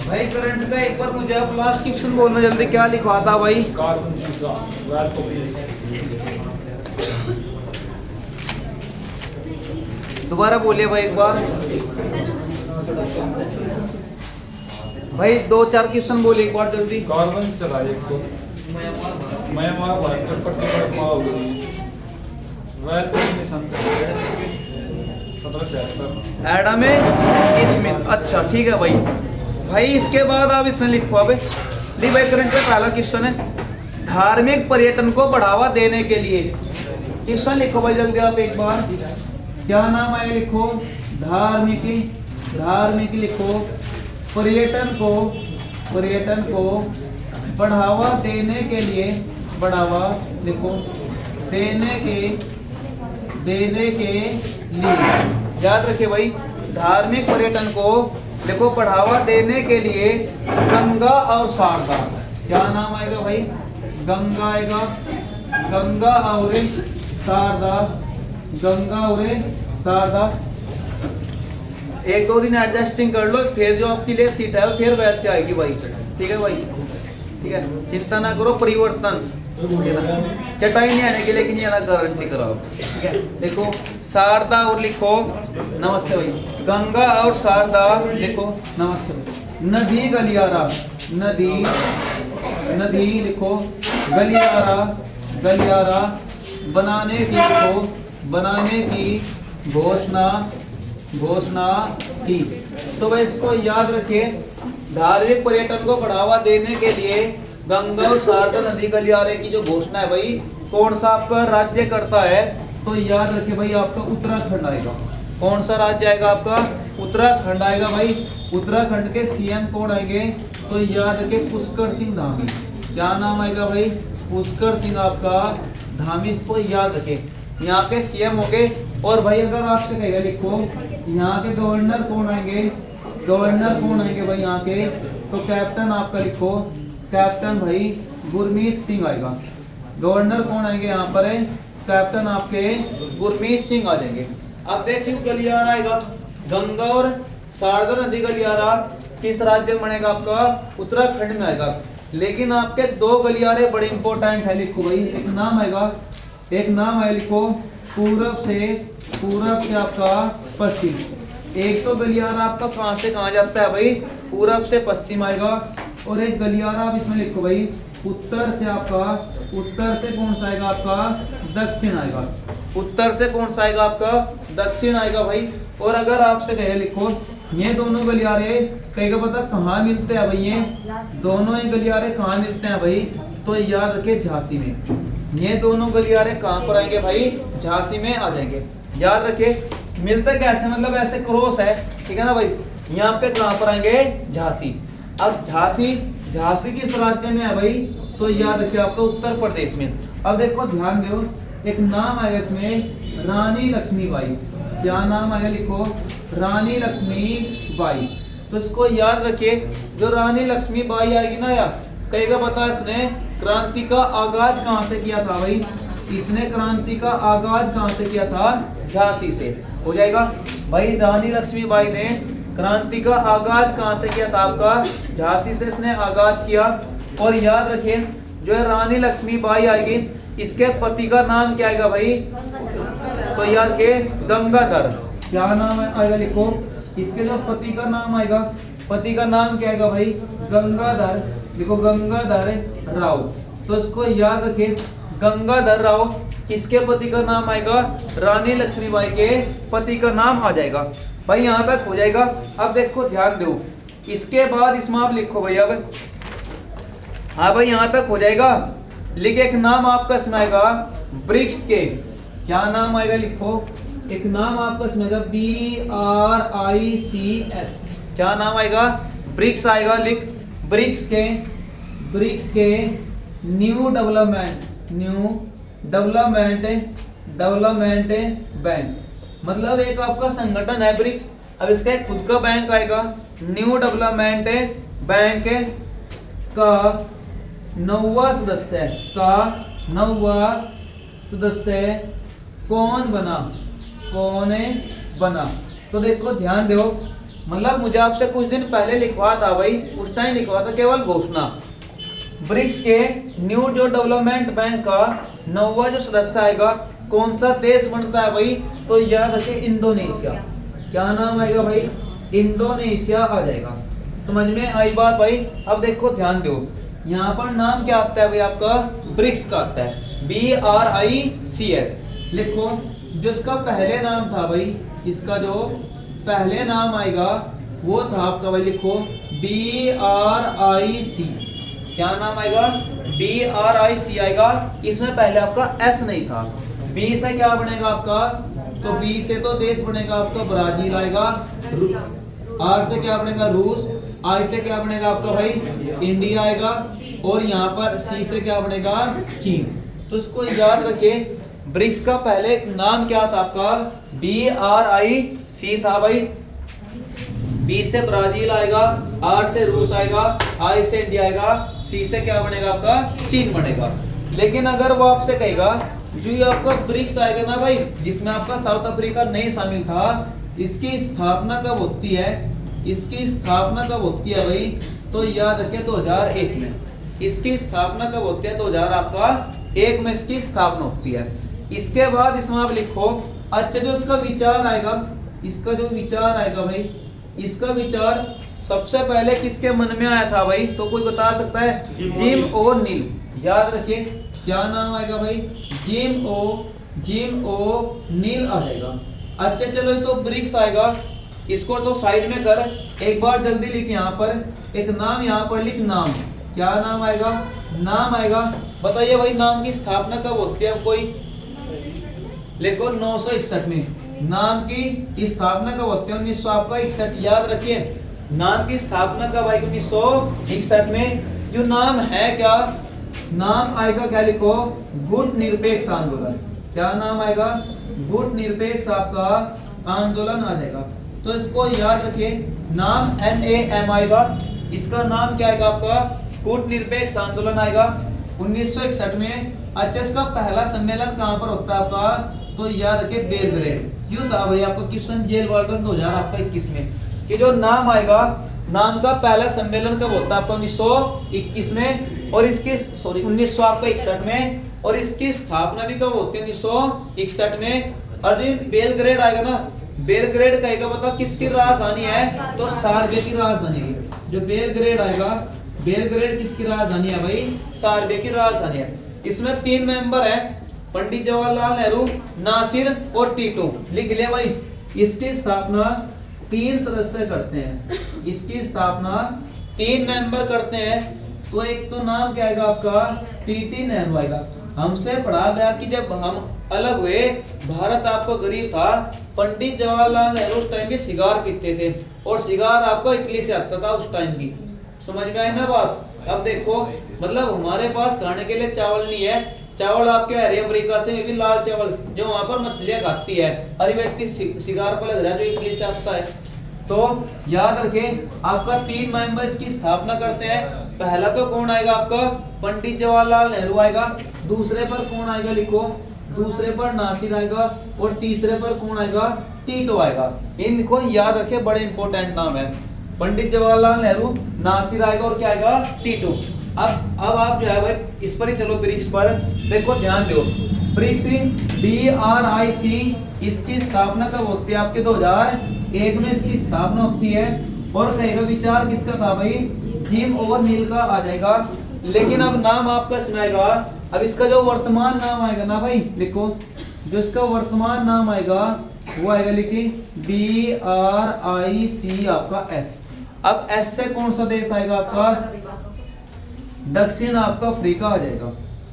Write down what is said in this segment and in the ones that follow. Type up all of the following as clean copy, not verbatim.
भाई करंट का एक बार मुझे आप लास्ट क्वेश्चन बोलना जल्दी, क्या लिखवा था भाई? कार्बन शीशा वैल को दोबारा बोलिए भाई एक बार। भाई 2-4 क्वेश्चन बोलिए एक बार जल्दी। कार्बन शीशा एक तो मैं हमारा भारत पट्टी पर मां हो गई वैल को निशान 1776 एडम स्मिथ। अच्छा ठीक है भाई। भाई इसके बाद आप इसमें लिखो अब ली भाई करंट का पहला क्वेश्चन है, धार्मिक पर्यटन को बढ़ावा देने के लिए। क्वेश्चन लिखो भाई जल्दी आप एक बार, क्या नाम आएगा लिखो, धार्मिक लिखो, पर्यटन को बढ़ावा देने के लिए, बढ़ावा लिखो देने के लिए। याद रखिए भाई, धार्मिक पर्यटन को देखो बढ़ावा देने के लिए गंगा और शारदा। क्या नाम आएगा भाई? गंगा आएगा, गंगा और शारदा, गंगा और शारदा। 1-2 दिन एडजस्टिंग कर लो, फिर जो आपके लिए सीट है फिर वैसे आएगी भाई। ठीक है भाई, ठीक है, चिंता ना करो, परिवर्तन चटाई नहीं आने की, लेकिन ये ना गारंटी कराओ। ठीक है, देखो शारदा और लिखो नमस्ते भाई, गंगा और शारदा लिखो नमस्ते भाई। नदी गलियारा, नदी लिखो, गलियारा बनाने की लिखो, बनाने की घोषणा की। तो भाई इसको याद रखिए, धार्मिक पर्यटन को बढ़ावा देने के लिए गंगा और शारदा नदी गलियारे की जो घोषणा है भाई, कौन सा आपका राज्य करता है? तो याद रखिए भाई, आपका उत्तराखंड आएगा। कौन सा राज्य आएगा आपका? उत्तराखंड आएगा भाई। उत्तराखंड के सीएम कौन आएंगे? तो याद रखिए पुष्कर सिंह धामी। क्या नाम आएगा भाई? पुष्कर सिंह आपका धामी। इसको याद रखे, यहाँ के सीएम होंगे। और भाई अगर आपसे कहेगा लिखो यहाँ के गवर्नर कौन आएंगे, गवर्नर कौन आएंगे भाई यहाँ के? तो कैप्टन आपका लिखो, कैप्टन भाई गुरमीत सिंह आएगा। गवर्नर कौन आएंगे यहाँ पर? कैप्टन आपके गुरमीत सिंह आ जाएंगे। अब देखिए गलियारा आएगा, गंगा और शारदा नदी गलियारा किस राज्य में बनेगा आपका? उत्तराखंड में आएगा। लेकिन आपके 2 गलियारे बड़े इंपॉर्टेंट है, लिखो भाई। एक नाम आएगा लिखो पूरब से आपका पश्चिम। एक तो गलियारा आपका कहां से कहां जाता है भाई? पूरब से पश्चिम आएगा। और एक गलियारा आप इसमें लिखो भाई उत्तर से आपका, उत्तर से कौन सा आएगा आपका? दक्षिण आएगा। उत्तर से कौन सा आएगा आपका? दक्षिण आएगा भाई। और अगर आपसे कहे लिखो ये दोनों गलियारे कहेगा पता कहाँ मिलते हैं भाई? ये दोनों ही गलियारे कहाँ मिलते हैं भाई? तो याद रखे झांसी में। ये दोनों गलियारे कहाँ पर आएंगे भाई? झांसी में आ जाएंगे। याद रखे, मिलते कैसे, मतलब ऐसे क्रॉस है, ठीक है ना भाई। यहाँ पे कहाँ पर आएंगे? झांसी। अब झांसी किस राज्य में है भाई? तो याद रखिए आपका उत्तर प्रदेश में। अब देखो ध्यान दो, एक नाम आएगा इसमें रानी लक्ष्मीबाई। क्या नाम आएगा लिखो? रानी लक्ष्मीबाई। तो इसको याद रखिए, जो रानी लक्ष्मीबाई आएगी ना, या कहेगा बता इसने क्रांति का आगाज कहाँ से किया था भाई? इसने क्रांति का आगाज कहाँ से किया था? झांसी से। हो जाएगा भाई, रानी लक्ष्मीबाई ने क्रांति का आगाज कहाँ से किया था आपका? झांसी से इसने आगाज किया। और याद रखिए, जो है रानी लक्ष्मीबाई आएगी, इसके पति का नाम क्या आएगा भाई? तो याद के गंगाधर। क्या नाम आएगा लिखो, इसके जो पति का नाम आएगा, पति का नाम क्या आएगा भाई? गंगाधर। लिखो गंगाधर राव। तो इसको याद रखिए, गंगाधर राव किसके पति का नाम आएगा? रानी लक्ष्मीबाई के पति का नाम आ जाएगा भाई। यहाँ तक हो जाएगा। अब देखो ध्यान दो, इसके बाद इसमें आप लिखो भाई। अब हाँ भाई, यहाँ तक हो जाएगा। लिखे एक नाम आपका सुनाएगा ब्रिक्स के। क्या नाम आएगा लिखो, एक नाम आपका सुनाएगा BRICS। क्या नाम आएगा? ब्रिक्स आएगा। लिख ब्रिक्स के न्यू डेवलपमेंट बैंक। मतलब एक आपका संगठन है ब्रिक्स। अब इसका एक खुद का बैंक आएगा, न्यू डेवलपमेंट बैंक का 9वां सदस्य कौन बना? तो देखो ध्यान दो, मतलब मुझे आपसे कुछ दिन पहले लिखवा था भाई, उस टाइम लिखवा था केवल घोषणा। ब्रिक्स के न्यू जो डेवलपमेंट बैंक का 9वां जो सदस्य आएगा, कौन सा देश बनता है भाई, तो याद रखिए इंडोनेशिया। क्या नाम आएगा भाई, इंडोनेशिया आ जाएगा। समझ में आई बात भाई। अब देखो ध्यान दो, यहाँ पर नाम क्या आता है भाई आपका, ब्रिक्स का आता है, BRICS। लिखो जो इसका पहले नाम था भाई, इसका जो पहले नाम आएगा वो था आपका भाई, लिखो BRIC। क्या नाम आएगा, BRIC आएगा। इसमें पहले आपका S नहीं था। B से क्या बनेगा आपका, तो B से तो देश बनेगा आपका ब्राजील आएगा, R से क्या बनेगा रूस, I से क्या बनेगा आपका भाई इंडिया आएगा, और यहाँ पर C से क्या बनेगा चीन। तो इसको याद रखिए, ब्रिक्स का पहले नाम क्या था आपका, BRIC था भाई। B से ब्राजील आएगा, R से रूस आएगा, I से इंडिया आएगा, C से क्या बनेगा आपका चीन बनेगा। लेकिन अगर वो आपसे कहेगा जो ये आपका ब्रिक्स आएगा ना भाई, जिसमें आपका साउथ अफ्रीका नहीं शामिल था, इसकी स्थापना कब होती है, इसकी स्थापना कब होती है भाई, तो याद रखिए 2001 में। इसकी स्थापना कब होती है, 2001 में इसकी स्थापना होती है। इसके बाद इसमें आप लिखो, अच्छा जो इसका विचार आएगा, इसका जो विचार आएगा भाई, इसका विचार सबसे पहले किसके मन में आया था भाई, तो कोई बता सकता है, जिम ओ नील। याद रखिए क्या नाम आएगा भाई, जिम ओ नील आ जाएगा। अच्छा चलो ये तो ब्रिक्स आएगा, इसको तो साइड में कर, एक बार जल्दी लिख यहाँ पर एक नाम, यहाँ पर लिख नाम। क्या नाम आएगा, नाम आएगा। बताइए भाई नाम की स्थापना कब होती है, कोई लिखो 961 में। नाम की स्थापना कब होती है, 1961। याद रखिए नाम की स्थापना कब आएगी, 1961 में। जो नाम है क्या, नाम आएगा क्या, लिखो गुट निरपेक्ष आंदोलन। क्या नाम आएगा, गुट निरपेक्ष आपका आंदोलन आ जाएगा। तो इसको याद रखिए, नाम NAM आएगा, इसका नाम क्या आएगा आपका, गुट निरपेक्ष आंदोलन आएगा 1961 में। अच्छा इसका पहला सम्मेलन कहाँ पर होता है आपका, तो याद रखिए बेलग्रेड। क्यों था भाई आपका क्वेश्चन जेल वार्डन 2021 में, कि जो नाम आएगा, नाम का पहला सम्मेलन कब होता है आपका 1921 में, और इसकी 1961 में, और इसकी स्थापना भी कब होती है 1961 में। और जो बेलग्रेड आएगा ना, बेलग्रेड कहेगा बताओ किसकी राजधानी है, तो सार्बिया की राजधानी है। जो बेलग्रेड आएगा, बेलग्रेड किसकी राजधानी है भाई, सार्बिया की राजधानी है। इसमें 3 मेंबर हैं, पंडित जवाहरलाल नेहरू, नासिर और टीटो। लिख लिया भाई। इसकी स्थापना 3 सदस्य करते हैं, इसकी स्थापना 3 मेंबर करते हैं। तो एक तो नाम क्या आएगा आपका, टीटी नेहरू आएगा। हमसे पढ़ा गया कि जब हम अलग हुए, भारत आपका गरीब था, पंडित जवाहरलाल नेहरू उस टाइम पे सिगार पीते थे, और सिगार आपको इटली से आता था उस टाइम की। समझ में आई ना बात। अब देखो मतलब हमारे पास खाने के लिए चावल नहीं है, चावल आपके हरे अफ्रीका से, भी लाल चावल जो वहां पर मछलियां खाती है, अरे व्यक्ति सिगार पर लग रहा है जो इटली से आता है। तो याद रखें आपका 3 मेंबर इसकी स्थापना करते हैं। पहला तो कौन आएगा आपका, पंडित जवाहरलाल नेहरू आएगा। दूसरे पर कौन आएगा, लिखो दूसरे पर नासिर आएगा, और तीसरे पर कौन आएगा, टीटो आएगा। इनको याद रखें, बड़े इंपॉर्टेंट नाम है, पंडित जवाहरलाल नेहरू, नासिर आएगा, और क्या आएगा, टीटो। अब आप जो है भाई इस पर ही चलो, ब्रिक्स पर देखो ध्यान दो। ब्रिक्स BRIC इसकी स्थापना कब होती है आपके, 2001 में इसकी स्थापना होती है। और कहेगा विचार किसका था भाई, जिम और नील का आ जाएगा। लेकिन अब नाम आपका इसमें आएगा, अब इसका जो वर्तमान नाम आएगा ना भाई, लिखो जो इसका वर्तमान नाम आएगा वो आएगा, लिखिए BRIC आपका S। अब S से कौन सा देश आएगा आपका, दक्षिण आपका अफ्रीका आ जाएगा।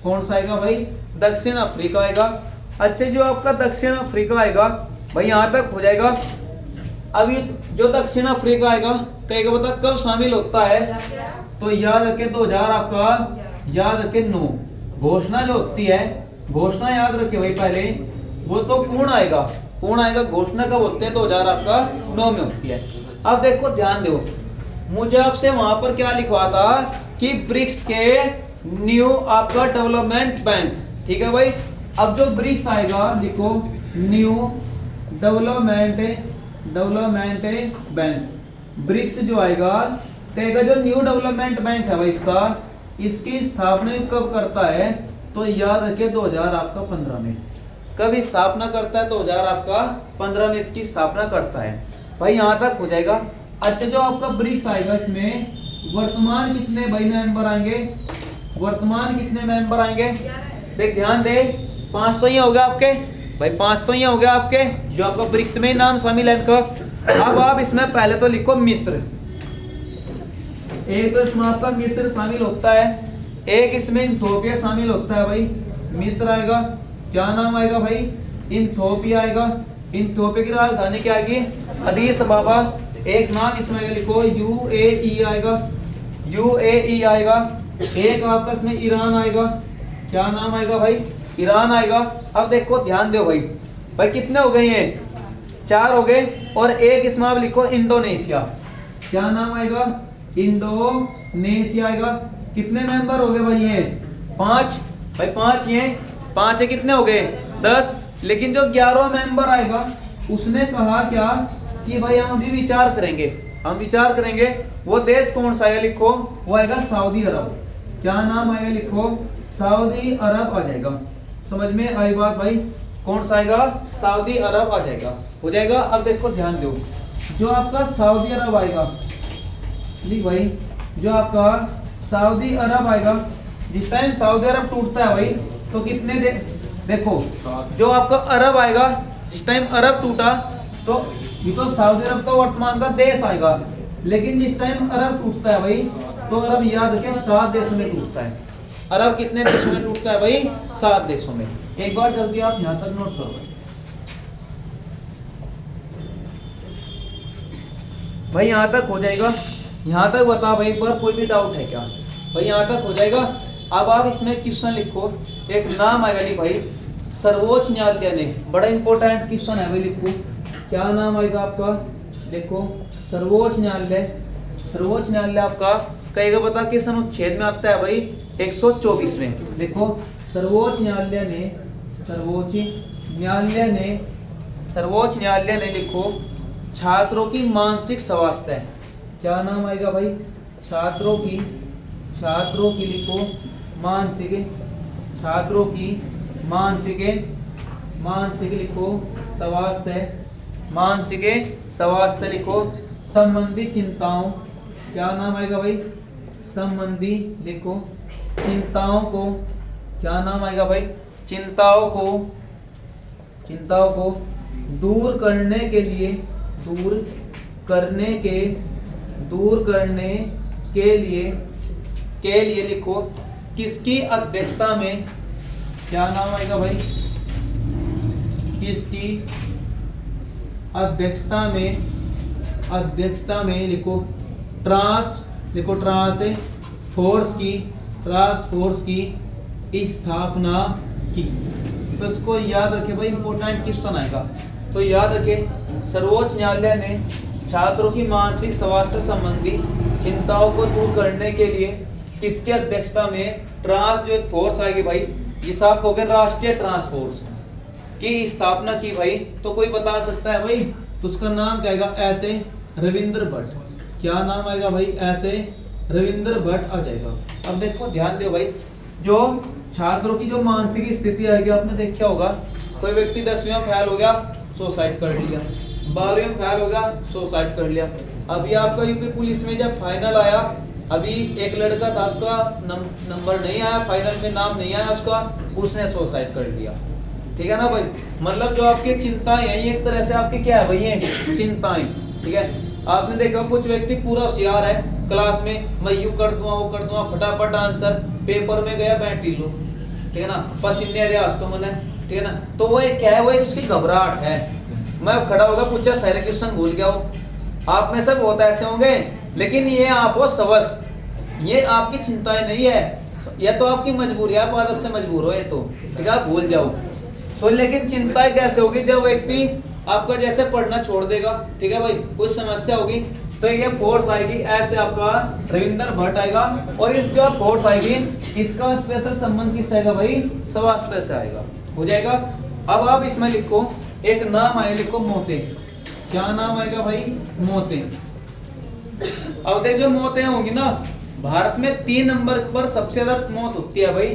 कौन सा आएगा भाई, दक्षिण अफ्रीका आएगा। अच्छा जो आपका दक्षिण अफ्रीका आएगा भाई, यहाँ तक हो जाएगा। अब ये जो दक्षिण अफ्रीका आएगा कहेगा बता कब शामिल होता है, तो याद रखे 2000 आपका, याद रखे 9 घोषणा जो होती है, घोषणा याद रखे भाई पहले, वो तो पूर्ण आएगा, पूर्ण आएगा। घोषणा कब होते हैं, 2000 आपका 9 में होती है। अब देखो ध्यान दो, मुझे आपसे वहां पर क्या लिखवा था कि ब्रिक्स के न्यू आपका डेवलपमेंट बैंक, ठीक है भाई। अब जो ब्रिक्स आएगा लिखो न्यू डेवलपमेंट बैंक, ब्रिक्स जो आएगा कहेगा जो न्यू डेवलपमेंट बैंक है भाई इसकी स्थापना कब करता है, तो याद रखिए 2000 आपका 15 में। कब स्थापना करता है, 2000 आपका 15 में इसकी स्थापना करता है भाई। यहाँ तक हो जाएगा। अच्छा जो आपका ब्रिक्स आएगा इसमें वर्तमान कितने भाई मेंबर आएंगे, वर्तमान कितने मेंबर आएंगे, देख ध्यान दे, 5 तो ये हो गया आपके भाई, 5 तो ये हो गया आपके जो आपका ब्रिक्स में नाम शामिल है इनका। अब आप इसमें पहले तो लिखो मिस्र, एक तो इसमें आपका मिस्र शामिल होता है, एक इसमें इथोपिया शामिल होता है भाई। मिस्र आएगा, क्या नाम आएगा भाई, इथोपिया आएगा। इथोपिया की राजधानी क्या आएगी, अदीस अबाबा। एक नाम इसमें लिखो यूएई आएगा, यूएई आएगा। एक आपका इसमें ईरान आएगा, क्या नाम आएगा भाई, ईरान आएगा। अब देखो ध्यान दो भाई, भाई कितने हो गए हैं, 4 हो गए। और एक इसमें आप लिखो इंडोनेशिया, क्या नाम आएगा, इंडोनेशिया आएगा। कितने मेंबर हो गए भाई ये, 5 भाई, 5 ये 5 है, कितने हो गए 10। लेकिन जो 11वां मेंबर आएगा उसने कहा क्या कि भाई हम अभी विचार करेंगे, हम विचार करेंगे। वो देश कौन सा आएगा लिखो, वो आएगा सऊदी अरब। क्या नाम आएगा लिखो, सऊदी अरब आ जाएगा। समझ में आई बात भाई, कौन सा आएगा, सऊदी अरब आ जाएगा, हो जाएगा। अब देखो ध्यान दो, जो आपका सऊदी अरब आएगा लिख भाई, जो आपका सऊदी अरब आएगा, जिस टाइम सऊदी अरब टूटता है भाई तो कितने देखो जो आपका अरब आएगा, जिस टाइम अरब टूटा तो ये तो सऊदी अरब का वर्तमान का देश आएगा। लेकिन जिस टाइम अरब टूटता है भाई तो अरब याद रखें 7 देशों में टूटता है। अरब कितने देशों में टूटता है भाई, 7 देशों में। एक बार जल्दी आप यहां तक नोट करो भाई, यहां तक हो जाएगा। यहां तक बता भाई, एक बार कोई भी डाउट है क्या भाई, यहां तक हो जाएगा। अब आप इसमें क्वेश्चन लिखो, एक नाम आएगा नहीं भाई, सर्वोच्च न्यायालय ने, बड़ा इंपॉर्टेंट क्वेश्चन है भाई, लिखो क्या नाम आएगा आपका, देखो सर्वोच्च न्यायालय। सर्वोच्च न्यायालय आपका कहेगा बता किस अनुच्छेद में आता है भाई, 124 में। देखो सर्वोच्च न्यायालय ने, सर्वोच्च न्यायालय ने, सर्वोच्च न्यायालय ने लिखो छात्रों की मानसिक स्वास्थ्य, क्या नाम आएगा भाई, छात्रों की लिखो मानसिक, छात्रों की मानसिक लिखो स्वास्थ्य, मानसिक स्वास्थ्य लिखो संबंधी चिंताओं, क्या नाम आएगा भाई, संबंधी लिखो चिंताओं को, क्या नाम आएगा भाई, चिंताओं को दूर करने के लिए, दूर करने के लिए लिखो किसकी अध्यक्षता में, क्या नाम आएगा भाई, किसकी अध्यक्षता में लिखो ट्रांस फोर्स की स्थापना की। तो इसको याद रखे भाई, इंपॉर्टेंट क्वेश्चन आएगा। तो याद रखे सर्वोच्च न्यायालय ने छात्रों की मानसिक स्वास्थ्य संबंधी चिंताओं को दूर करने के लिए किसकी अध्यक्षता में ट्रांस जो एक फोर्स आएगी भाई, जिस आप हो गए राष्ट्रीय ट्रांस फोर्स की स्थापना की भाई। तो कोई बता सकता है भाई, तो उसका नाम क्या आएगा, ऐसे रविंद्र भट्ट। क्या नाम आएगा भाई, ऐसे रविंद्र भट्ट आ जाएगा। अब देखो ध्यान दो भाई, जो छात्रों की जो मानसिक स्थिति आएगी, आपने देखा होगा कोई व्यक्ति 10वीं में फेल हो गया, सुसाइड कर लिया, 12वीं में फेल हो गया, सुसाइड कर लिया। अभी आपका यूपी पुलिस में जब फाइनल आया, अभी एक लड़का था, उसका नंबर नहीं आया, फाइनल में नाम नहीं आया उसका, उसने सुसाइड कर लिया। ठीक है ना भाई, मतलब जो आपकी चिंताएं हैं, एक तरह से आपकी क्या है भाई, ये चिंताएं। ठीक है, आपने देखा कुछ व्यक्ति पूरा होशियार है क्लास में, मैं यूं कर दूंगा वो कर दूंगा, फटाफट आंसर, पेपर में गया बैठ लो, ठीक है ना, पसीने आ रहा तो मैंने, ठीक है ना। तो वो एक क्या है, वो एक उसकी घबराहट है। मैं खड़ा होगा, पूछा सारे क्वेश्चन भूल गया वो। आप में सब बहुत ऐसे होंगे, लेकिन ये आप हो स्वस्थ, ये आपकी चिंताएं नहीं है, ये तो आपकी मजबूरी है, आप आदत से मजबूर हो, ये तो ठीक है, आप भूल जाओ। तो लेकिन चिंताएं कैसे होगी, जब व्यक्ति आपका जैसे पढ़ना छोड़ देगा, ठीक है भाई, कुछ समस्या होगी तो ये फोर्स आएगी, ऐसे आपका रविंद्र भट्ट आएगा। और इस जो फोर्स आएगी, इसका स्पेशल संबंध किससे आएगा भाई, स्वास्थ्य से आएगा, हो जाएगा। अब आप इसमें लिखो, एक नाम आए, लिखो मोते। क्या नाम आएगा भाई, मोते। अब देख जो मौतें होंगी ना, भारत में 3 नंबर पर सबसे ज्यादा मौत होती है भाई।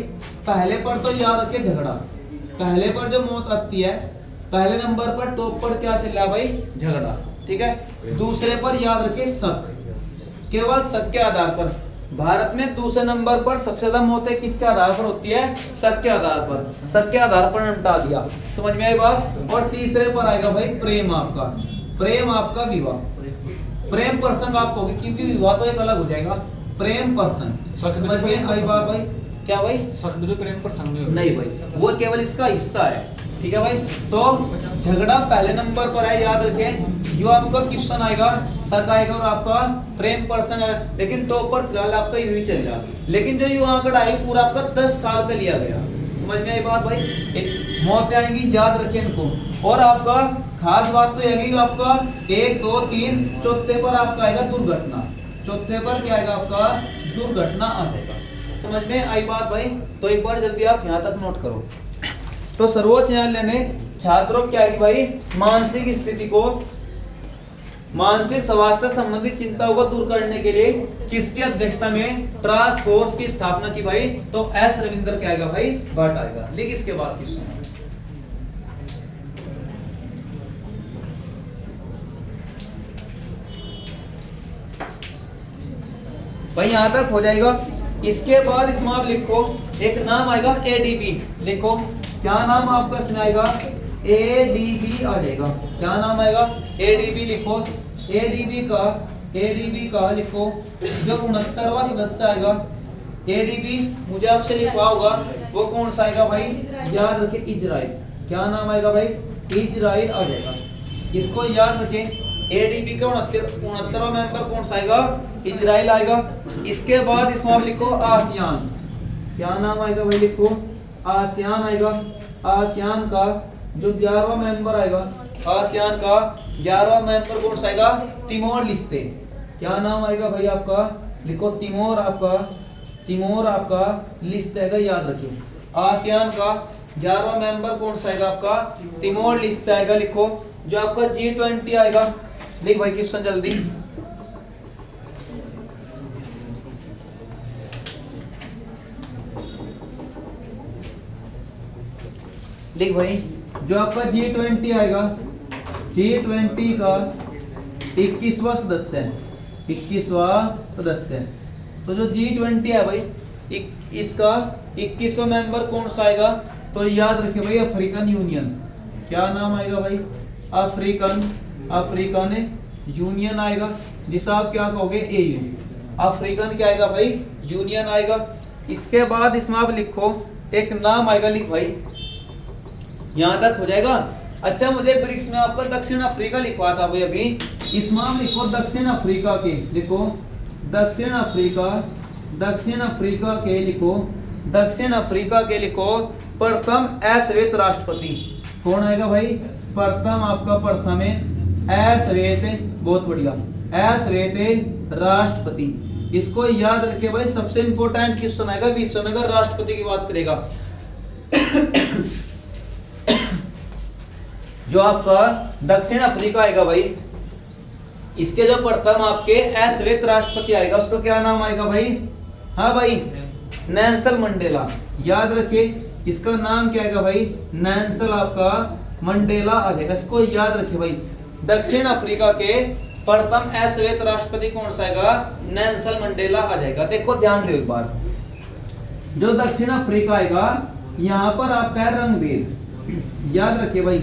पहले पर तो याद रखिए झगड़ा, पहले पर जो मौत आती है, पहले नंबर पर टॉप पर क्या चल रहा है भाई, झगड़ा, ठीक है। दूसरे पर याद रखिए शक, केवल शक के आधार पर। भारत में दूसरे नंबर पर सबसे ज्यादा मौतें किसके आधार पर होती है, शक के आधार पर, शक के आधार पर निपटा दिया, समझ में आई बात। और तीसरे पर आएगा भाई प्रेम आपका, प्रेम आपका विवाह, प्रेम प्रसंग आप कहोगे, क्योंकि विवाह तो एक अलग हो जाएगा, प्रेम प्रसंग, समझ में आई बात भाई। क्या भाई, सच प्रेम पर संग नहीं भाई, वो केवल इसका हिस्सा है, ठीक है भाई। तो झगड़ा पहले नंबर पर है, याद रखें। जो आपका क्वेश्चन आएगा शक आएगा और आपका प्रेम प्रसंग है, लेकिन टॉप पर फिलहाल आपका यूं ही चलेगा। लेकिन जो यू आंकड़ा है पूरा आपका 10 साल का लिया गया, समझ में आई बात भाई। मौतें आएंगी, याद रखें इनको। और आपका खास बात तो यही आपका 1 2 3 चौथे पर आपका आएगा दुर्घटना, चौथे पर क्या आएगा आपका दुर्घटना आ जाएगा, समझ में आई बात भाई। तो एक बार जल्दी आप यहाँ तक नोट करो। तो सर्वोच्च न्यायालय ने छात्रों क्या है भाई, मानसिक स्थिति को, मानसिक स्वास्थ्य संबंधी चिंताओं को दूर करने के लिए किसकी अध्यक्षता में टास्क फोर्स की स्थापना की भाई, तो एस रविंद्र क्या आएगा भाई, भट्ट आएगा। लिख इसके बाद क्वेश्चन भाई, यहां तक हो जाएगा। इसके बाद इसमें आप लिखो एक नाम आएगा एडीबी, लिखो क्या नाम आपका इसमें आएगा, एडीबी आ जाएगा। क्या नाम आएगा, एडीबी लिखो। एडीबी का लिखो जो 69वां सदस्य आएगा एडीबी, मुझे आपसे लिखवा होगा वो कौन सा आएगा भाई, याद रखें इजराइल। क्या नाम आएगा भाई, इजराइल आ जाएगा, इसको याद रखें। एडीबी का 69वां मेंबर कौन सा आएगा, इजराइल आएगा। इसके बाद इसमें आप लिखो आसियान। क्या नाम आएगा भाई, लिखो आसियान आएगा। आसियान का जो 11वां मेंबर आएगा, आसियान का 11वां मेंबर कौन सा आएगा, तिमोर लिस्ते। क्या नाम आएगा भाई आपका, लिखो तिमोर आपका लिस्ते आएगा, याद रखिए। आसियान का 11वां मेंबर कौन सा आएगा आपका, तिमोर लिस्ते आएगा, लिखो। जो आपका G20 आएगा, लिख भाई क्वेश्चन जल्दी। लिख भाई, जो आपका G20 आएगा, G20 का 21वां सदस्य है, 21वां सदस्य है। तो जो G20 है भाई, इसका 21वां मेंबर कौन सा आएगा, तो याद रखिए भाई अफ्रीकन यूनियन। क्या नाम आएगा भाई, अफ्रीकन यूनियन आएगा, जिसे आप क्या कहोगे AU। अफ्रीकन क्या आएगा भाई, यूनियन आएगा। इसके बाद इसमें आप लिखो एक नाम आएगा, लिख भाई, यहां तक हो जाएगा। अच्छा, मुझे ब्रिक्स में आपका दक्षिण अफ्रीका लिखवा था भाई अभी, इसमें आप लिखो दक्षिण अफ्रीका के, लिखो दक्षिण अफ्रीका के लिखो प्रथम अश्वेत राष्ट्रपति कौन आएगा भाई, प्रथम आपका प्रथम अश्वेत, बहुत बढ़िया, अश्वेत राष्ट्रपति। इसको याद रखिए भाई, सबसे इंपॉर्टेंट क्वेश्चन आएगा विश्व में अगर राष्ट्रपति की बात करेगा। जो आपका दक्षिण अफ्रीका आएगा भाई, इसके जो प्रथम आपके अश्वेत राष्ट्रपति आएगा, उसका क्या नाम आएगा भाई, हाँ भाई नेल्सन मंडेला। याद रखिए इसका नाम क्या आएगा भाई, नेल्सन आपका मंडेला आ जाएगा, इसको याद रखिए भाई। दक्षिण अफ्रीका के प्रथम अश्वेत राष्ट्रपति कौन सा आएगा, नेल्सन मंडेला आ जाएगा। देखो ध्यान दो एक बार, जो दक्षिण अफ्रीका आएगा यहाँ पर आपका है रंगभेद, याद रखिए भाई।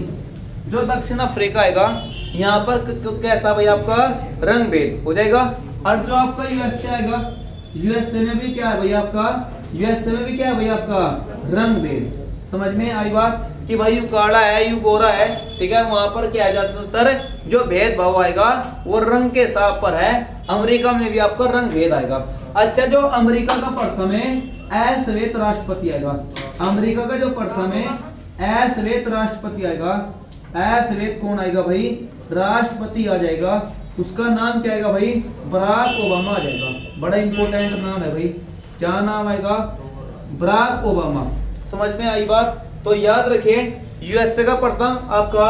जो दक्षिण अफ्रीका आएगा यहाँ पर कैसा भाई आपका रंगभेद हो जाएगा। और जो आपका यूएसए आएगा, यूएसए में भी क्या है भाई आपका, यूएसए में भी क्या है भाई आपका रंगभेद। समझ में आई बात कि भाई यू काला है यू गोरा है, ठीक है। वहां पर क्या ज्यादातर जो भेदभाव आएगा वो रंग के हिसाब पर है। अमेरिका में भी आपका रंग भेद आएगा। अच्छा, जो अमेरिका का प्रथम है अश्वेत राष्ट्रपति आएगा, अमेरिका का जो प्रथम है अश्वेत राष्ट्रपति आएगा, अश्वेत कौन आएगा भाई, राष्ट्रपति आ जाएगा। उसका नाम क्या आएगा भाई, बराक ओबामा आ जाएगा। बड़ा इंपॉर्टेंट नाम है भाई, क्या नाम आएगा, बराक ओबामा। समझ में आई बात। तो याद रखिए यूएसए का प्रथम आपका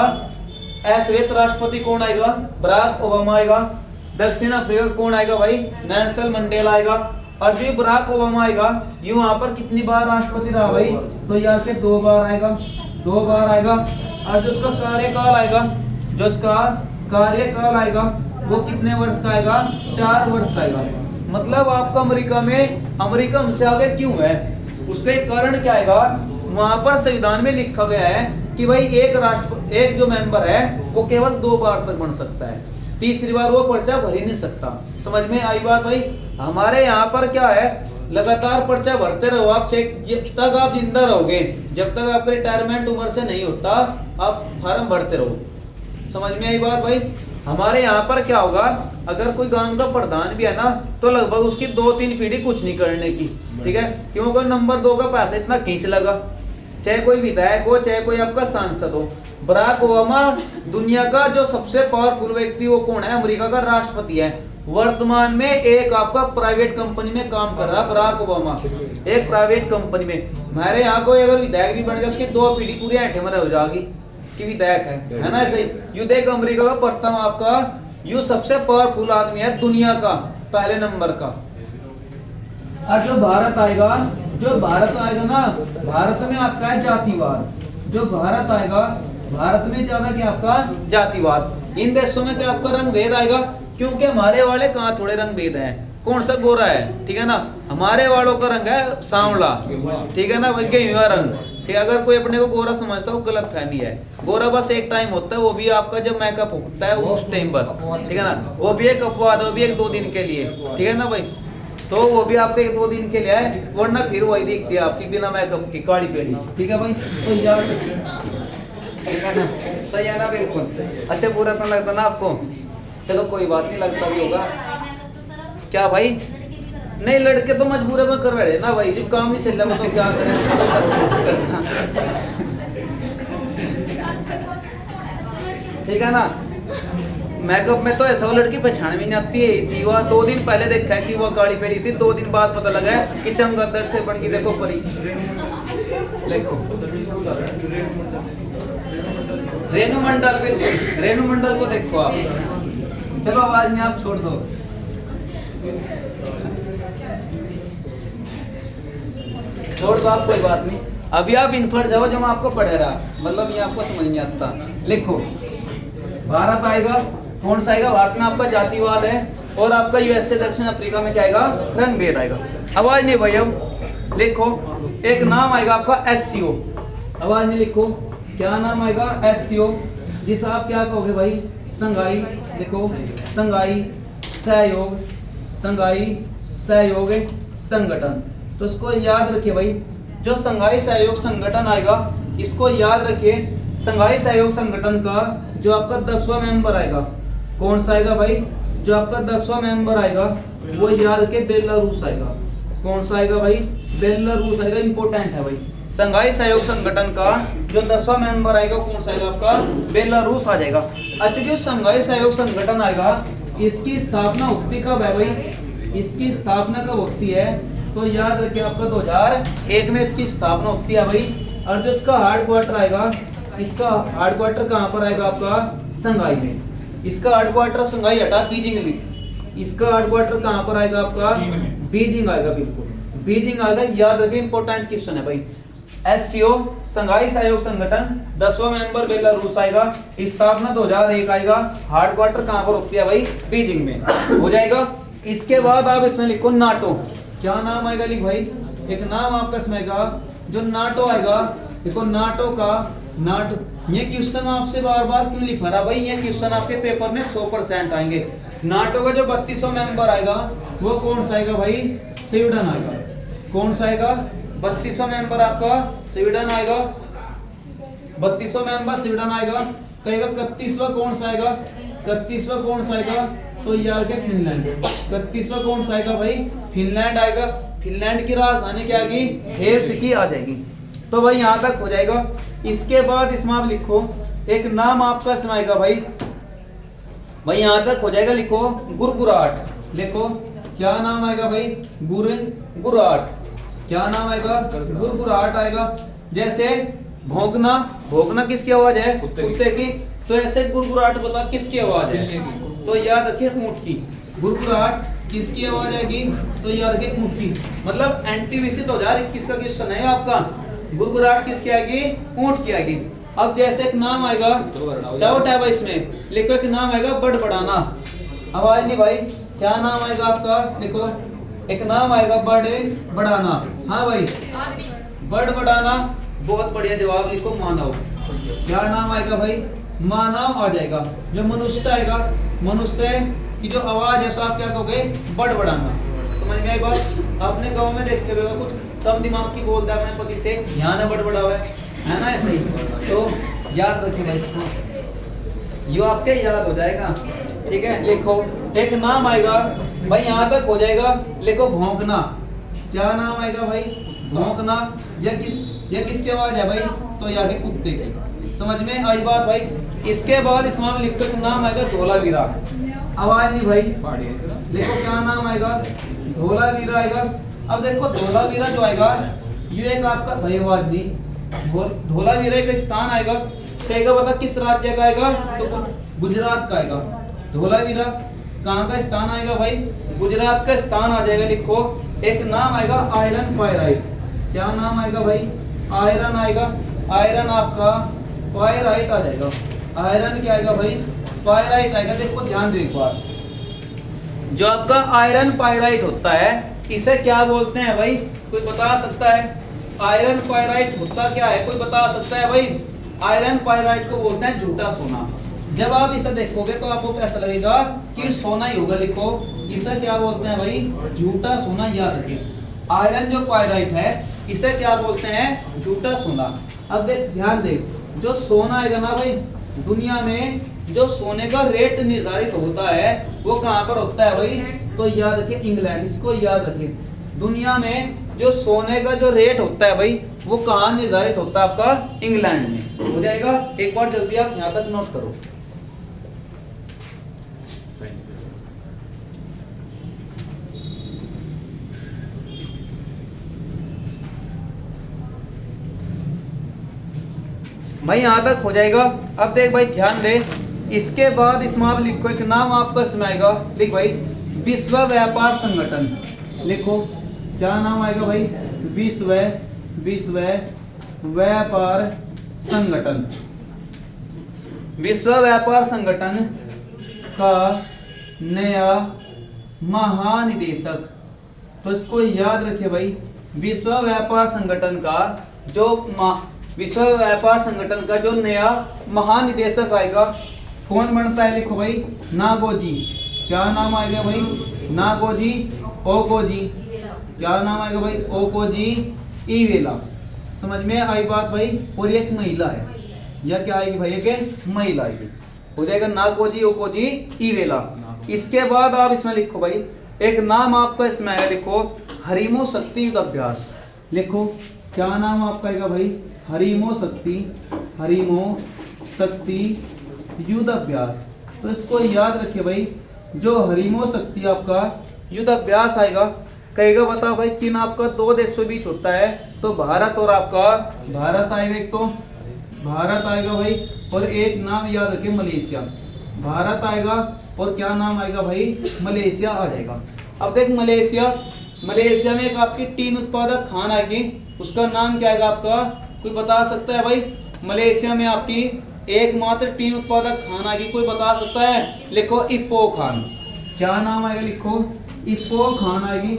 अश्वेत राष्ट्रपति कौन आएगा, बराक ओबामा आएगा। दक्षिण अफ्रीका कौन आएगा भाई, नेल्सन मंडेला आएगा। और जो बराक ओबामा आएगा, ये वहां पर कितनी बार राष्ट्रपति रहा भाई, तो यहाँ के 2 बार आएगा, 2 बार आएगा। और जो उसका कार्यकाल आएगा, जो उसका कार्यकाल आएगा वो कितने वर्ष का आएगा, 4 वर्ष का आएगा। मतलब आपका अमेरिका हमसे आगे क्यों है, उसका एक कारण क्या आएगा, वहां पर संविधान में लिखा गया है कि भाई एक जो मेंबर है वो केवल 2 बार तक बन सकता है, तीसरी बार वो पर्चा भर ही नहीं सकता। समझ में आई बात भाई। हमारे यहाँ पर क्या है, लगातार पर्चा भरते रहो आप, जब तक आप जिंदा रहोगे, जब तक आपका रिटायरमेंट उम्र से नहीं होता, आप फार्म भरते रहो। समझ में आई बात भाई। हमारे यहाँ पर क्या होगा, अगर कोई गांव का प्रधान भी है ना, तो लगभग उसकी 2-3 पीढ़ी कुछ नहीं करने की, ठीक है, क्योंकि नंबर 2 का पैसा इतना खींच लगा, चाहे कोई विधायक हो, चाहे कोई आपका सांसद हो। बराक ओबामा दुनिया का जो सबसे पावरफुल व्यक्ति वो कौन है, अमेरिका का राष्ट्रपति है। वर्तमान में एक आपका प्राइवेट कंपनी में काम कर रहा है बराक ओबामा, एक प्राइवेट कंपनी में। हमारे यहाँ कोई अगर विधायक भी बन गया, उसकी 2 पीढ़ी पूरी ऐठे में हो जाएगी कि विधायक है ना। ऐसे ही यू देख, अमेरिका का प्रथम आपका यू सबसे पावरफुल आदमी है दुनिया का, पहले नंबर का। और जो भारत आएगा ना, भारत में आपका है जातिवाद। जो भारत आएगा, भारत में ज्यादा क्या आपका जातिवाद। इन देशों में क्या आपका रंग भेद आएगा, क्योंकि हमारे वाले कहाँ थोड़े रंग भेद हैं, कौन सा गोरा है, ठीक है ना, हमारे वालों का रंग है सांवला, ठीक है ना, गेहुआ रंग, ठीक है। अगर कोई अपने को गोरा समझता है वो गलत फहमी है। गोरा बस एक टाइम होता है, वो भी आपका जब मेकअप होता है उस टाइम बस, ठीक है ना, वो भी एक अपवाद है, वो भी 1-2 दिन के लिए, ठीक है ना भाई। तो वो भी आपके 1-2 दिन के लिए है, वरना फिर वही दिखती है आपकी बिना मेकअप की काली पेड़ी, ठीक है भाई। तो यार ठीक है ना, सही है ना, बिल्कुल। अच्छा बुरा तो लगता ना आपको, चलो कोई बात नहीं, लगता भी होगा क्या भाई। नहीं, लड़के तो मजबूर में कर रहे ना भाई, जब काम नहीं चल रहा तो क्या करें, कोई बस नहीं करता, ठीक है ना। मेकअप में तो ऐसा लड़की पहचान भी नहीं आती है, थी वह 2 दिन पहले देखा है कि वो काली पेड़ी थी, 2 दिन बाद पता लगा है कि चमगादड़ से बन की देखो परी। देखो रेणु मंडल, बिल्कुल रेणु मंडल को देखो आप। चलो आवाज नहीं आप छोड़ दो। छोड़ दो आप, कोई बात नहीं। अभी आप इन पर जाओ जो मैं आपको पढ़ा रहा, मतलब ये आपको समझ नहीं आता। लिखो भारत आएगा, कौन सा आएगा, भारत में आपका जातिवाद है, और आपका यूएसए दक्षिण अफ्रीका में क्या आएगा, रंग भेद आएगा। आवाज नहीं भाई। अब लिखो एक नाम आएगा आपका एससीओ, आवाज नहीं, लिखो क्या नाम आएगा, एससीओ, जिस आप क्या कहोगे भाई, संघाई, लिखो संघाई सहयोग संगठन। तो इसको याद रखिए भाई, जो संघाई सहयोग संगठन आएगा, इसको याद रखिए। संघाई सहयोग संगठन का जो आपका 10वां मेंबर आएगा, कौन सा आएगा भाई, जो आपका 10वां मेंबर आएगा वो याद रखिए, बेलारूस आएगा। कौन सा आएगा भाई, बेलारूस आएगा, इंपॉर्टेंट है भाई। संघाई सहयोग संगठन का जो 10वां मेंबर आएगा, कौन सा आएगा आपका, बेलारूस आ जाएगा। अच्छा, जो संघाई सहयोग संगठन आएगा, इसकी स्थापना होती कब है भाई, इसकी स्थापना कब होती है, तो याद रखिए आपका 2001 में इसकी स्थापना होती है भाई। और जो इसका हेडक्वार्टर आएगा, इसका हेडक्वार्टर कहाँ पर आएगा आपका, संघाई में। इसका हेडक्वार्टर संघाई हटा बीजिंग लिख, इसका हेडक्वार्टर कहाँ पर आएगा आपका, बीजिंग आएगा, बिल्कुल बीजिंग आएगा। याद रखिए, इंपॉर्टेंट क्वेश्चन है भाई। एससीओ संघाई सहयोग संगठन 10वां मेंबर बेलारूस आएगा, स्थापना 2001 आएगा, हेडक्वार्टर कहाँ पर होती है भाई, बीजिंग में हो जाएगा। इसके बाद आप इसमें लिखो नाटो, क्या नाम आएगा, लिख भाई एक नाम आपका इसमें आएगा, जो नाटो आएगा। देखो नाटो का, नाटो, ये क्वेश्चन आपसे बार बार क्यों लिखा रहा भाई, ये क्वेश्चन आपके पेपर में 100% आएंगे। नाटो का जो 32वां मेंबर आएगा वो कौन सा आएगा भाई, स्वीडन आएगा। कौन सा आएगा, 32वां मेंबर आपका स्वीडन आएगा, 32वां मेंबर स्वीडन आएगा। कहेगा 31वां कौन सा आएगा, 31वां कौन सा आएगा, तो ये आ गया फिनलैंड। 31वां कौन सा आएगा भाई, फिनलैंड आएगा। फिनलैंड की राजधानी क्या आएगी, हेलसिंकी आ जाएगी। तो भाई यहाँ तक हो जाएगा। इसके बाद इसमें आप लिखो एक नाम आपका इसमें आएगा भाई यहाँ तक हो जाएगा। लिखो गुरगुराट, लिखो क्या नाम आएगा भाई, गुरगुराट, क्या नाम आएगा, गुरगुराट आएगा। जैसे भौंकना, भौंकना किसकी आवाज है, कुत्ते की, तो ऐसे गुरगुराट बता किसकी आवाज है, तो याद रखिए ऊंट की। गुरगुराहट किसकी आवाज आएगी? तो याद रखिए ऊंट की। मतलब एनटीपीसी 2021 का क्वेश्चन है आपका। गुरगुराहट किसकी आएगी? ऊंट की आएगी। अब जैसे एक नाम आएगा, डाउट है भाई इसमें, लिखो एक नाम आएगा बड़बड़ाना। आवाज नहीं भाई, क्या नाम आएगा आपका? लिखो एक नाम आएगा बड़बड़ाना। हाँ भाई, बड़बड़ाना, बहुत बढ़िया जवाब लिखो मानव। क्या नाम आएगा भाई? मानव आ जाएगा। जो मनुष्य आएगा, मनुष्य की जो आवाज है आप क्या कहोगे? बड़बड़ाना। समझ में आएगा? आपने गांव में देखे हुए कुछ कम दिमाग की बोलता है अपने पति से, यहाँ ना बड़बड़ा हुआ है ना, ऐसे ही। तो याद रखिएगा इसको, ये आपके याद हो जाएगा। ठीक है, लिखो एक नाम आएगा भाई, यहाँ तक हो जाएगा। लिखो भौंकना। क्या नाम आएगा भाई? भौंकना। या किसकी आवाज है भाई? तो यार कुत्ते की। समझ में आई बात भाई? इसके बाद इसमें हम लिखते हैं नाम आएगा धोलावीरा। आवाज नहीं भाई, देखो क्या नाम आएगा? धोलावीरा आएगा। अब देखो धोलावीरा जो आएगा, ये एक आपका भाई आवाज नहीं, धोलावीरा का स्थान आएगा। कहेगा बता किस राज्य का आएगा? तो गुजरात का आएगा। धोलावीरा कहाँ का स्थान आएगा भाई? गुजरात का स्थान आ जाएगा। लिखो एक नाम आएगा आयरन पायराइट। क्या नाम आएगा भाई? आयरन आएगा। आयरन आपका पायराइट आ जाएगा। आयरन क्या आएगा भाई? पायराइट आएगा। देखो ध्यान दो एक बार, जो आपका आयरन पायराइट होता है इसे क्या बोलते हैं भाई? कोई बता सकता है? आयरन पायराइट होता क्या है? कोई बता सकता है भाई? आयरन पायराइट को बोलते हैं झूठा सोना। जब आप इसे देखोगे तो आपको कैसा लगेगा कि सोना ही होगा। लिखो इसे क्या बोलते हैं भाई? झूठा सोना। याद रखिए आयरन जो पायराइट है इसे क्या बोलते हैं? झूठा सोना। अब देख ध्यान दे, जो सोना आएगा ना भाई, दुनिया में जो सोने का रेट निर्धारित होता है वो कहाँ पर होता है भाई? तो याद रखिए इंग्लैंड। इसको याद रखिए, दुनिया में जो सोने का जो रेट होता है भाई वो कहाँ निर्धारित होता है? आपका इंग्लैंड में। हो जाएगा? एक बार जल्दी आप यहाँ तक नोट करो। भाई यहाँ तक हो जाएगा। अब देख भाई ध्यान दे, इसके बाद इसमें आप लिखो एक नाम आपका इसमें आएगा। लिख भाई विश्व व्यापार संगठन। लिखो क्या नाम आएगा भाई? विश्व व्यापार संगठन। विश्व व्यापार संगठन का नया महानिदेशक। तो इसको याद रखिए भाई, विश्व व्यापार संगठन का विश्व व्यापार संगठन का जो नया महानिदेशक आएगा कौन बनता है? लिखो भाई नागोजी। क्या नाम आएगा भाई? नागोजी ओकोजी। क्या नाम आएगा भाई? ओकोजी इवेला। समझ में आई बात भाई? और एक महिला है, या क्या आएगी भाई? एक महिला आएगी। हो जाएगा नागोजी ओकोजी इवेला। इसके बाद आप इसमें लिखो भाई एक नाम आपका इसमें आएगा। लिखो हरिमो शक्ति युद्ध अभ्यास। लिखो क्या नाम आपका आएगा भाई? हरिमो शक्ति युद्ध अभ्यास। तो इसको याद रखिए भाई, जो हरिमो शक्ति आपका युद्ध अभ्यास आएगा, कहेगा बता भाई किन आपका दो देशों के बीच होता है? तो भारत और आपका भारत आएगा। एक तो भारत आएगा भाई, और एक नाम याद रखिए मलेशिया। भारत आएगा और क्या नाम आएगा भाई? मलेशिया आ जाएगा। अब देख मलेशिया में एक आपकी टीन उत्पादक खान आएगी, उसका नाम क्या आएगा आपका? कोई बता सकता है भाई? मलेशिया में आपकी एकमात्र टीन उत्पादक खान आएगी, कोई बता सकता है? लिखो इप्पो खान। क्या नाम आएगा? लिखो इप्पो खान आएगी।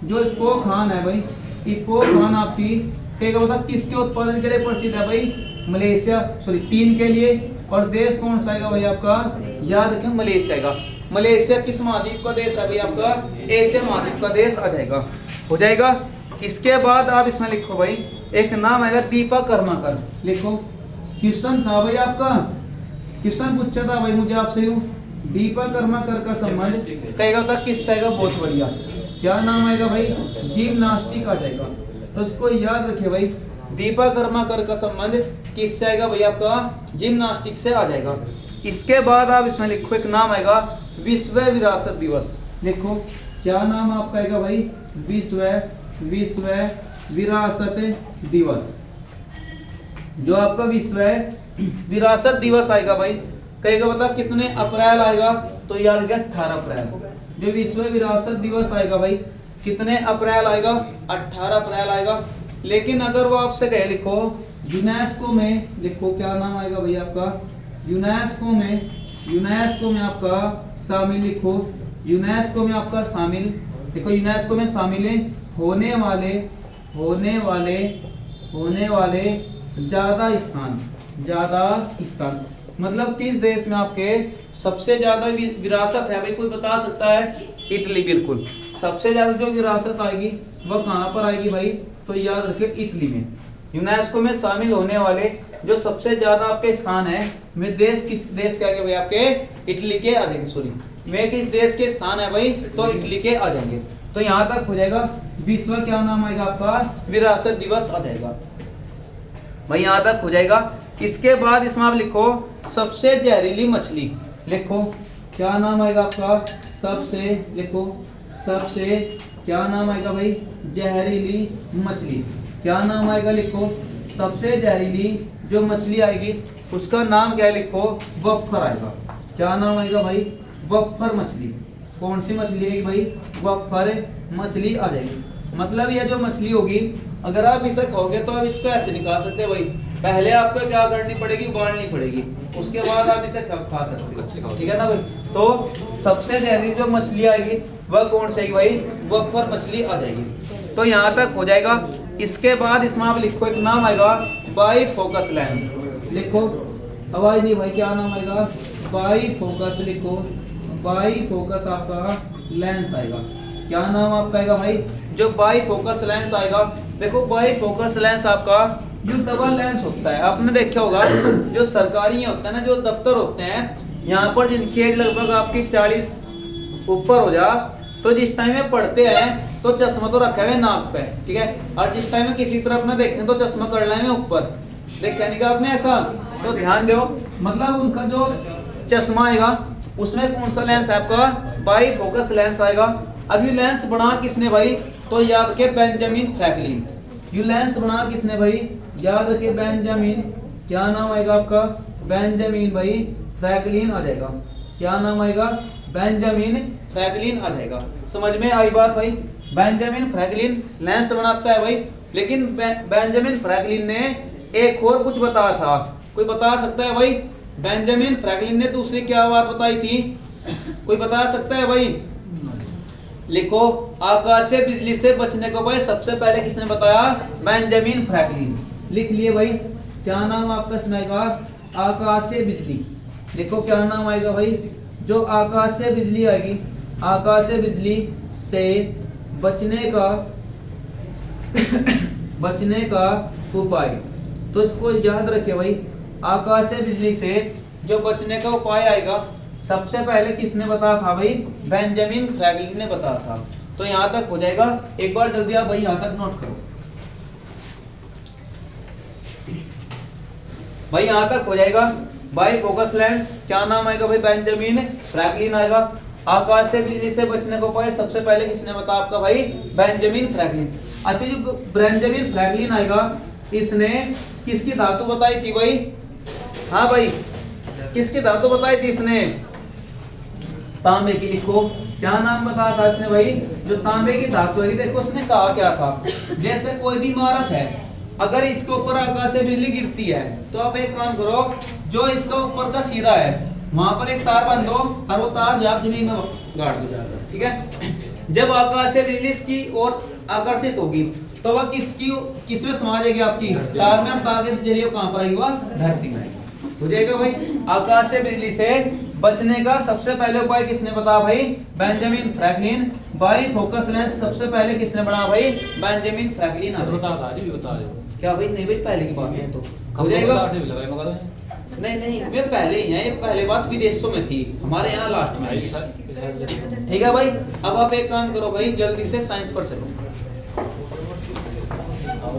जो इप्पो खान है भाई, इप्पो खान आपकी कहेगा बता किसके उत्पादन के लिए प्रसिद्ध है भाई? मलेशिया, सॉरी टीन के लिए। और देश कौन सा आएगा भाई आपका? याद रखें मलेशिया आएगा। मलेशिया किस महाद्वीप का देश है भाई आपका? एशिया महाद्वीप का देश आ जाएगा। हो जाएगा? इसके बाद आप इसमें लिखो भाई एक नाम आएगा दीपक कर्माकर। लिखो क्वेश्चन था भाई आपका, क्वेश्चन पूछा था भाई मुझे आपसे, दीपक कर्माकर का संबंध कहेगा था किससे आएगा? बहुत बढ़िया। क्या नाम आएगा भाई? जिम्नास्टिक आ जाएगा। तो इसको याद रखिए भाई, दीपक कर्माकर का संबंध किससे आएगा भाई आपका? जिम्नास्टिक से आ जाएगा। इसके बाद आप इसमें लिखो एक नाम आएगा विश्व विरासत दिवस। लिखो क्या नाम आपका आएगा भाई? विश्व विरासत दिवस। जो आपका विश्व विरासत दिवस आएगा भाई, कहेगा बता कितने अप्रैल आएगा? तो याद रखिए 18 अप्रैल। जो विश्व विरासत दिवस आएगा भाई कितने अप्रैल आएगा, 18 अप्रैल आएगा। लेकिन अगर वो आपसे कहे लिखो यूनेस्को में, लिखो क्या नाम आएगा भाई आपका, यूनेस्को में आपका शामिल, लिखो यूनेस्को में आपका शामिल, देखो यूनेस्को में शामिल होने वाले ज्यादा स्थान, मतलब किस देश में आपके सबसे ज्यादा विरासत है भाई, कोई बता सकता है? इटली, बिल्कुल। सबसे ज्यादा जो विरासत आएगी वह कहां पर आएगी भाई, तो याद रखिए इटली में। यूनेस्को में शामिल होने वाले जो सबसे ज्यादा आपके स्थान है, में देश किस देश के आगे भाई आपके इटली के आ जाएंगे, सॉरी में किस देश के स्थान है भाई, तो इटली के आ जाएंगे। तो यहाँ तक हो जाएगा विश्व क्या नाम आएगा आपका, विरासत दिवस आ जाएगा भाई, यहाँ तक हो जाएगा। इसके बाद इसमें आप लिखो सबसे जहरीली मछली, लिखो क्या नाम आएगा आपका, सबसे क्या नाम आएगा भाई, जहरीली मछली, क्या नाम आएगा, लिखो सबसे जहरीली जो मछली आएगी उसका नाम क्या है, लिखो वफर आएगा। क्या नाम आएगा भाई, वफर मछली। कौन सी मछली आएगी भाई, वफर मछली आ जाएगी। मतलब ये जो मछली होगी अगर आप इसे खाओगे तो आप इसको ऐसे निकाल सकते हैं भाई, पहले आपको क्या करनी पड़ेगी, उबालनी पड़ेगी, उसके बाद आप इसे खा सकते हो, ठीक है ना भाई। तो सबसे जहरीली जो मछली आएगी वह कौन सी आएगी भाई, वफर मछली आ जाएगी। तो यहाँ तक हो जाएगा। इसके बाद इसमें आप लिखो एक नाम आएगा बाई फोकस लेंस, लिखो आवाज नहीं भाई, क्या नाम आएगा, बाई फोकस, लिखो बाई फोकस आपका लेंस आएगा। क्या नाम आपका आएगा भाई, जो बाई फोकस लेंस आएगा। देखो बाई फोकस लेंस आपका जो डबल लेंस होता है, आपने देखा होगा जो सरकारी होता है ना, जो दफ्तर होते हैं यहाँ पर जिनकी एज लगभग आपकी 40 ऊपर हो जा, तो जिस टाइम में पढ़ते हैं तो चश्मा तो रखा है नाक पे, ठीक है, और जिस टाइम में किसी तरफ ना देखें तो चश्मा कर लें में ऊपर, देखा नहीं क्या आपने ऐसा, तो ध्यान दो। मतलब उनका जो चश्मा आएगा उसमें कौन सा लेंस है आपका, बाई फोकस लेंस आएगा। अब ये लेंस बना किसने भाई, तो याद रखे बेंजामिन फ्रैंकलिन। ये लेंस बना किसने भाई, याद रखे बेंजामिन, क्या नाम आएगा आपका, बेंजामिन भाई फ्रैंकलिन आ जाएगा। क्या नाम आएगा, बेंजामिन फ्रैंकलिन आ जाएगा। समझ में आई बात भाई, बेंजामिन फ्रैंकलिन लेंस बनाता है भाई। लेकिन बेंजामिन फ्रैंकलिन ने एक और कुछ बताया था, कोई बता सकता है भाई, बेंजामिन फ्रैंकलिन ने दूसरी क्या बात बताई थी, कोई बता सकता है भाई, लिखो आकाशीय बिजली से बचने को भाई सबसे पहले किसने बताया, बेंजामिन फ्रैंकलिन। लिख लिए भाई, क्या नाम आपका इसमें आएगा, आकाशीय बिजली। लिखो क्या नाम आएगा भाई, जो आकाशीय बिजली आएगी, आकाशीय बिजली से बचने का उपाय। तो इसको याद रखे भाई, आकाशीय बिजली से जो बचने का उपाय आएगा सबसे पहले किसने बताया था भाई, बेंजामिन फ्रैंकलिन ने बताया था। तो यहाँ तक हो जाएगा। एक बार जल्दी आप भाई यहाँ तक नोट करो भाई, यहाँ तक हो जाएगा। बाई फोकस लेंस क्या नाम आएगा भाई, बेंजामिन फ्रैंकलिन आएगा। आकाशीय बिजली से बचने को उपाय सबसे पहले किसने बताया आपका भाई, बेंजामिन फ्रैंकलिन। अच्छा जो बेंजामिन फ्रैंकलिन आएगा इसने किसकी धातु बताई थी भाई, हाँ भाई किसकी धातु बताई थी इसने, तांबे की। लिखो क्या नाम बताया था इसने भाई, जो तांबे की धातु है। देखो उसने कहा क्या था, जैसे कोई भी इमारत है अगर इसके ऊपर आकाशीय बिजली गिरती है तो आप एक काम करो, जो इसका ऊपर का सिरा है वहां पर एक तार बांध दो और वो तार आप जमीन में गाड़ दो जाकर, ठीक है। जब आकाशीय बिजली इसकी ओर आकर्षित होगी तो वह किसमें समा जाएगी, आपकी तार में। तार के जरिए कहां पर आएगी, वह धरती में हो जाएगा भाई। आकाशीय बिजली से बचने का सबसे पहले उपाय किसने बताया भाई, Benjamin Franklin. By focus lens सबसे पहले किसने बनाया भाई, बेंजामिन फ्रैंकलिन। क्या भाई, नहीं भाई पहले की बात है तो हो जाएगा। नहीं वे पहले ही हैं, ये पहले बात विदेशों में थी, हमारे यहाँ लास्ट में। ठीक है भाई, अब आप एक काम करो भाई, जल्दी से साइंस पर चलो। हाँ,